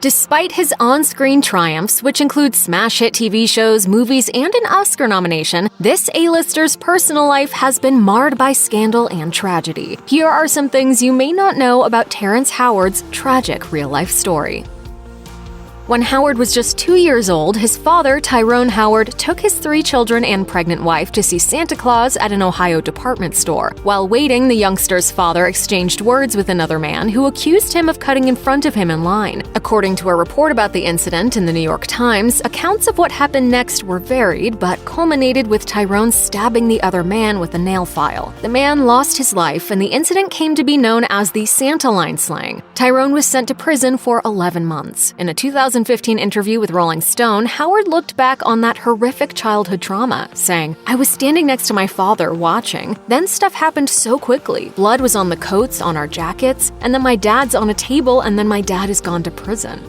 Despite his on-screen triumphs, which include smash hit TV shows, movies, and an Oscar nomination, this A-lister's personal life has been marred by scandal and tragedy. Here are some things you may not know about Terrence Howard's tragic real-life story. When Howard was just 2 years old, his father, Tyrone Howard, took his 3 children and pregnant wife to see Santa Claus at an Ohio department store. While waiting, the youngster's father exchanged words with another man who accused him of cutting in front of him in line. According to a report about the incident in the New York Times, accounts of what happened next were varied, but culminated with Tyrone stabbing the other man with a nail file. The man lost his life, and the incident came to be known as the Santa line slang. Tyrone was sent to prison for 11 months. In a 2015 interview with Rolling Stone, Howard looked back on that horrific childhood trauma, saying, "I was standing next to my father watching. Then stuff happened so quickly. Blood was on the coats, on our jackets, and then my dad's on a table, and then my dad is gone to prison."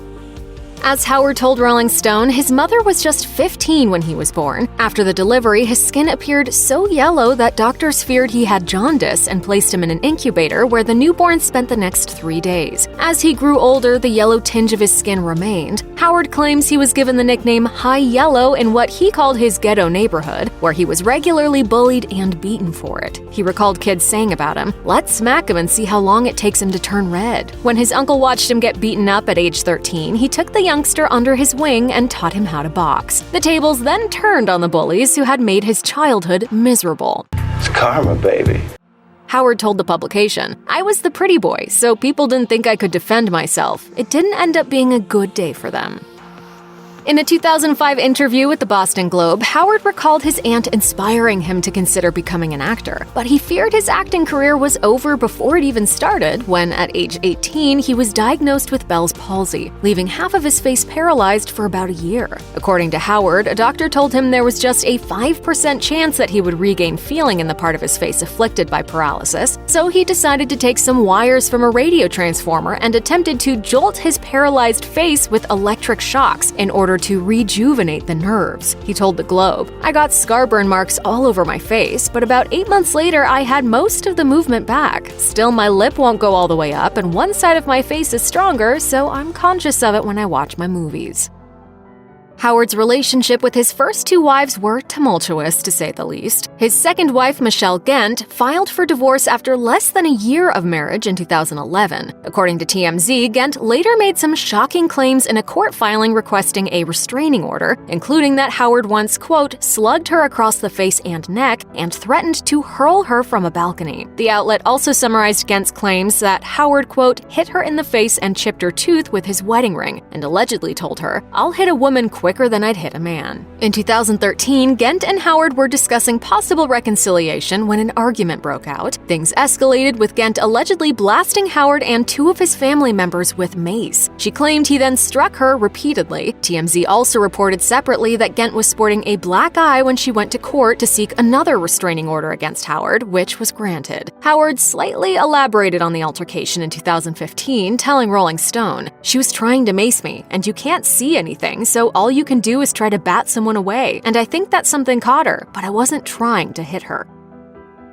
As Howard told Rolling Stone, his mother was just 15 when he was born. After the delivery, his skin appeared so yellow that doctors feared he had jaundice and placed him in an incubator where the newborn spent the next 3 days. As he grew older, the yellow tinge of his skin remained. Howard claims he was given the nickname High Yellow in what he called his ghetto neighborhood, where he was regularly bullied and beaten for it. He recalled kids saying about him, "Let's smack him and see how long it takes him to turn red." When his uncle watched him get beaten up at age 13, he took the youngster under his wing and taught him how to box. The tables then turned on the bullies who had made his childhood miserable. It's karma, baby. Howard told the publication, "I was the pretty boy, so people didn't think I could defend myself. It didn't end up being a good day for them." In a 2005 interview with the Boston Globe, Howard recalled his aunt inspiring him to consider becoming an actor. But he feared his acting career was over before it even started when, at age 18, he was diagnosed with Bell's palsy, leaving half of his face paralyzed for about a year. According to Howard, a doctor told him there was just a 5% chance that he would regain feeling in the part of his face afflicted by paralysis, so he decided to take some wires from a radio transformer and attempted to jolt his paralyzed face with electric shocks in order to rejuvenate the nerves. He told the Globe, "I got scar burn marks all over my face, but about 8 months later I had most of the movement back. Still, my lip won't go all the way up and one side of my face is stronger, so I'm conscious of it when I watch my movies." Howard's relationship with his first 2 wives were tumultuous, to say the least. His second wife, Michelle Gent, filed for divorce after less than a year of marriage in 2011. According to TMZ, Gent later made some shocking claims in a court filing requesting a restraining order, including that Howard once, quote, slugged her across the face and neck and threatened to hurl her from a balcony. The outlet also summarized Gent's claims that Howard, quote, hit her in the face and chipped her tooth with his wedding ring, and allegedly told her, "I'll hit a woman quicker than I'd hit a man." In 2013, Gent and Howard were discussing possible reconciliation when an argument broke out. Things escalated with Gent allegedly blasting Howard and 2 of his family members with mace. She claimed he then struck her repeatedly. TMZ also reported separately that Gent was sporting a black eye when she went to court to seek another restraining order against Howard, which was granted. Howard slightly elaborated on the altercation in 2015, telling Rolling Stone, "She was trying to mace me, and you can't see anything, so all you can do is try to bat someone away, and I think that something caught her, but I wasn't trying to hit her."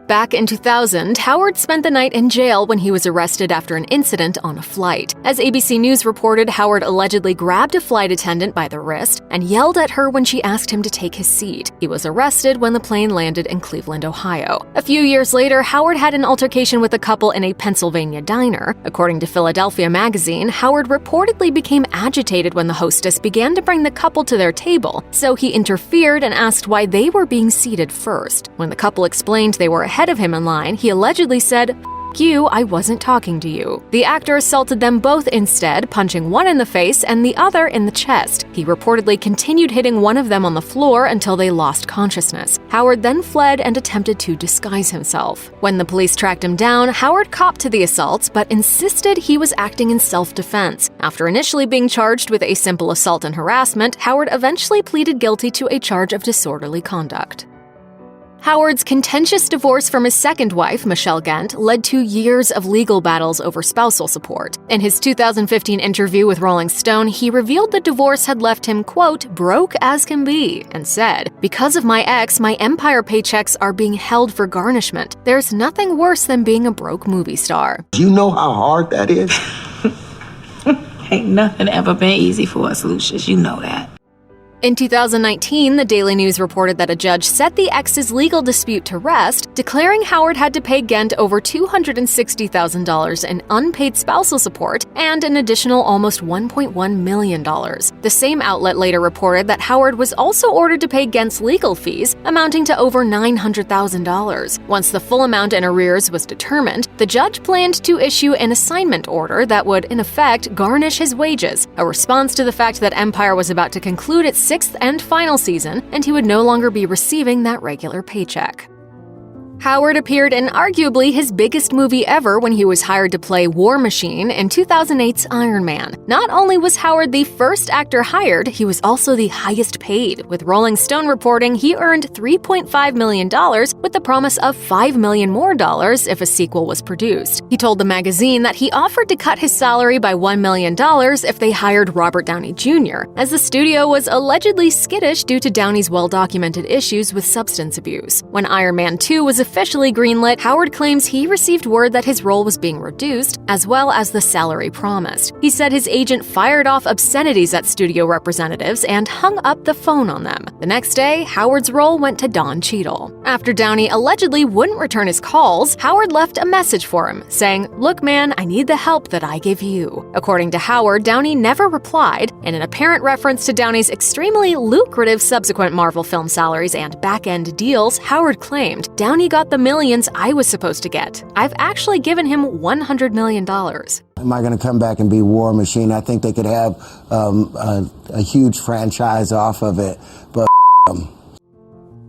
Back in 2000, Howard spent the night in jail when he was arrested after an incident on a flight. As ABC News reported, Howard allegedly grabbed a flight attendant by the wrist and yelled at her when she asked him to take his seat. He was arrested when the plane landed in Cleveland, Ohio. A few years later, Howard had an altercation with a couple in a Pennsylvania diner. According to Philadelphia Magazine, Howard reportedly became agitated when the hostess began to bring the couple to their table, so he interfered and asked why they were being seated first. When the couple explained they were ahead of him in line, he allegedly said, "F you, I wasn't talking to you." The actor assaulted them both instead, punching one in the face and the other in the chest. He reportedly continued hitting one of them on the floor until they lost consciousness. Howard then fled and attempted to disguise himself. When the police tracked him down, Howard copped to the assaults but insisted he was acting in self-defense. After initially being charged with a simple assault and harassment, Howard eventually pleaded guilty to a charge of disorderly conduct. Howard's contentious divorce from his second wife, Michelle Gent, led to years of legal battles over spousal support. In his 2015 interview with Rolling Stone, he revealed the divorce had left him, quote, broke as can be, and said, "Because of my ex, my Empire paychecks are being held for garnishment. There's nothing worse than being a broke movie star." You know how hard that is? Ain't nothing ever been easy for us, Lucious. You know that. In 2019, the Daily News reported that a judge set the ex's legal dispute to rest, declaring Howard had to pay Gent over $260,000 in unpaid spousal support and an additional almost $1.1 million. The same outlet later reported that Howard was also ordered to pay Gent's legal fees, amounting to over $900,000. Once the full amount in arrears was determined, the judge planned to issue an assignment order that would, in effect, garnish his wages, a response to the fact that Empire was about to conclude its sixth and final season, and he would no longer be receiving that regular paycheck. Howard appeared in arguably his biggest movie ever when he was hired to play War Machine in 2008's Iron Man. Not only was Howard the first actor hired, he was also the highest paid, with Rolling Stone reporting he earned $3.5 million with the promise of $5 million more if a sequel was produced. He told the magazine that he offered to cut his salary by $1 million if they hired Robert Downey Jr., as the studio was allegedly skittish due to Downey's well-documented issues with substance abuse. When Iron Man 2 was officially greenlit, Howard claims he received word that his role was being reduced, as well as the salary promised. He said his agent fired off obscenities at studio representatives and hung up the phone on them. The next day, Howard's role went to Don Cheadle. After Downey allegedly wouldn't return his calls, Howard left a message for him, saying, "Look, man, I need the help that I give you." According to Howard, Downey never replied, in an apparent reference to Downey's extremely lucrative subsequent Marvel film salaries and back-end deals, Howard claimed, "Downey got the millions I was supposed to get. I've actually given him $100 million. Am I going to come back and be War Machine? I think they could have a huge franchise off of it, but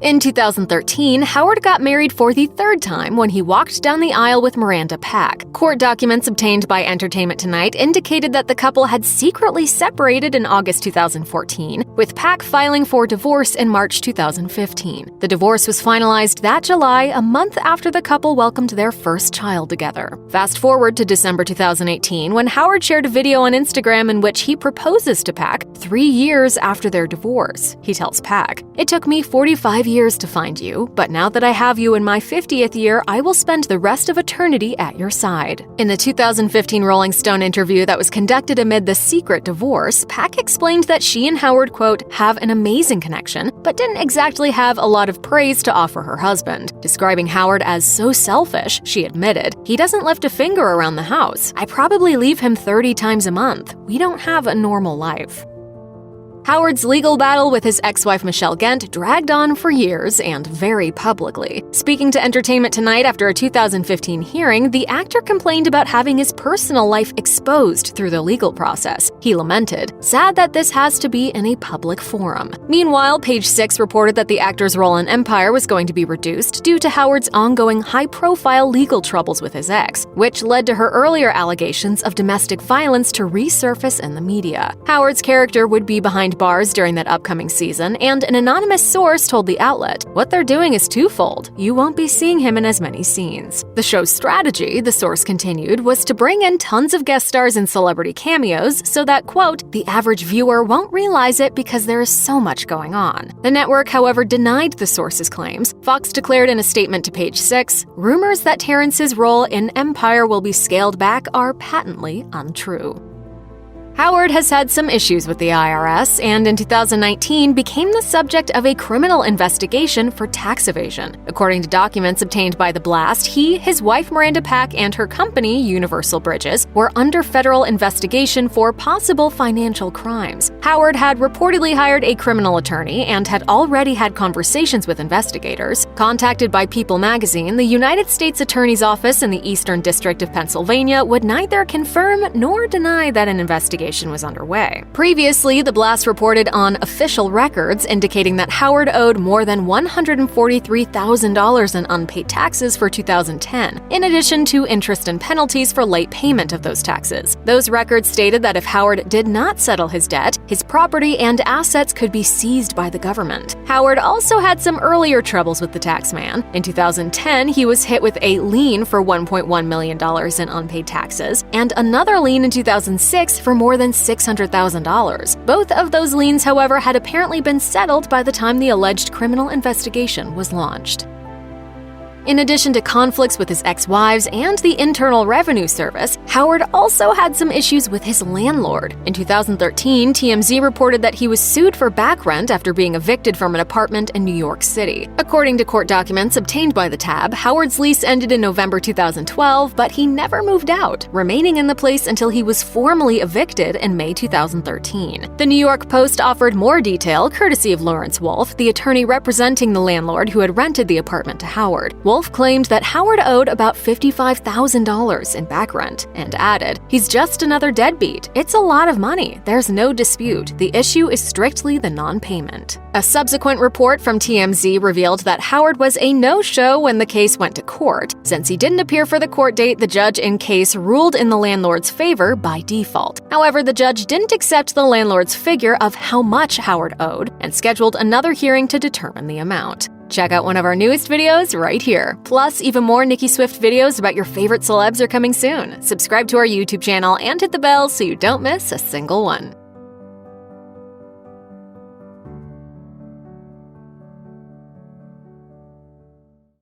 In 2013, Howard got married for the third time when he walked down the aisle with Miranda Pack. Court documents obtained by Entertainment Tonight indicated that the couple had secretly separated in August 2014, with Pack filing for divorce in March 2015. The divorce was finalized that July, a month after the couple welcomed their first child together. Fast forward to December 2018, when Howard shared a video on Instagram in which he proposes to Pack 3 years after their divorce. He tells Pack, "It took me 45 years to find you, but now that I have you in my 50th year, I will spend the rest of eternity at your side." In the 2015 Rolling Stone interview that was conducted amid the secret divorce, Pack explained that she and Howard, quote, "have an amazing connection, but didn't exactly have a lot of praise to offer her husband." Describing Howard as so selfish, she admitted, "He doesn't lift a finger around the house. I probably leave him 30 times a month. We don't have a normal life." Howard's legal battle with his ex-wife Michelle Gent dragged on for years and very publicly. Speaking to Entertainment Tonight after a 2015 hearing, the actor complained about having his personal life exposed through the legal process. He lamented, "Sad that this has to be in a public forum." Meanwhile, Page Six reported that the actor's role in Empire was going to be reduced due to Howard's ongoing high-profile legal troubles with his ex, which led to her earlier allegations of domestic violence to resurface in the media. Howard's character would be behind bars during that upcoming season, and an anonymous source told the outlet, "What they're doing is twofold. You won't be seeing him in as many scenes." The show's strategy, the source continued, was to bring in tons of guest stars and celebrity cameos so that, quote, "the average viewer won't realize it because there is so much going on." The network, however, denied the source's claims. Fox declared in a statement to Page Six, "Rumors that Terrence's role in Empire will be scaled back are patently untrue." Howard has had some issues with the IRS and in 2019 became the subject of a criminal investigation for tax evasion. According to documents obtained by The Blast, he, his wife Miranda Pack, and her company, Universal Bridges, were under federal investigation for possible financial crimes. Howard had reportedly hired a criminal attorney and had already had conversations with investigators. Contacted by People magazine, the United States Attorney's Office in the Eastern District of Pennsylvania would neither confirm nor deny that an investigation was underway. Previously, The Blast reported on official records indicating that Howard owed more than $143,000 in unpaid taxes for 2010, in addition to interest and penalties for late payment of those taxes. Those records stated that if Howard did not settle his debt, his property and assets could be seized by the government. Howard also had some earlier troubles with the taxman. In 2010, he was hit with a lien for $1.1 million in unpaid taxes, and another lien in 2006 for more than $600,000. Both of those liens, however, had apparently been settled by the time the alleged criminal investigation was launched. In addition to conflicts with his ex-wives and the Internal Revenue Service, Howard also had some issues with his landlord. In 2013, TMZ reported that he was sued for back rent after being evicted from an apartment in New York City. According to court documents obtained by the tab, Howard's lease ended in November 2012, but he never moved out, remaining in the place until he was formally evicted in May 2013. The New York Post offered more detail, courtesy of Lawrence Wolf, the attorney representing the landlord who had rented the apartment to Howard. Wolf claimed that Howard owed about $55,000 in back rent and added, "He's just another deadbeat. It's a lot of money. There's no dispute. The issue is strictly the non-payment." A subsequent report from TMZ revealed that Howard was a no-show when the case went to court. Since he didn't appear for the court date, the judge in case ruled in the landlord's favor by default. However, the judge didn't accept the landlord's figure of how much Howard owed and scheduled another hearing to determine the amount. Check out one of our newest videos right here. Plus, even more Nicki Swift videos about your favorite celebs are coming soon. Subscribe to our YouTube channel and hit the bell so you don't miss a single one.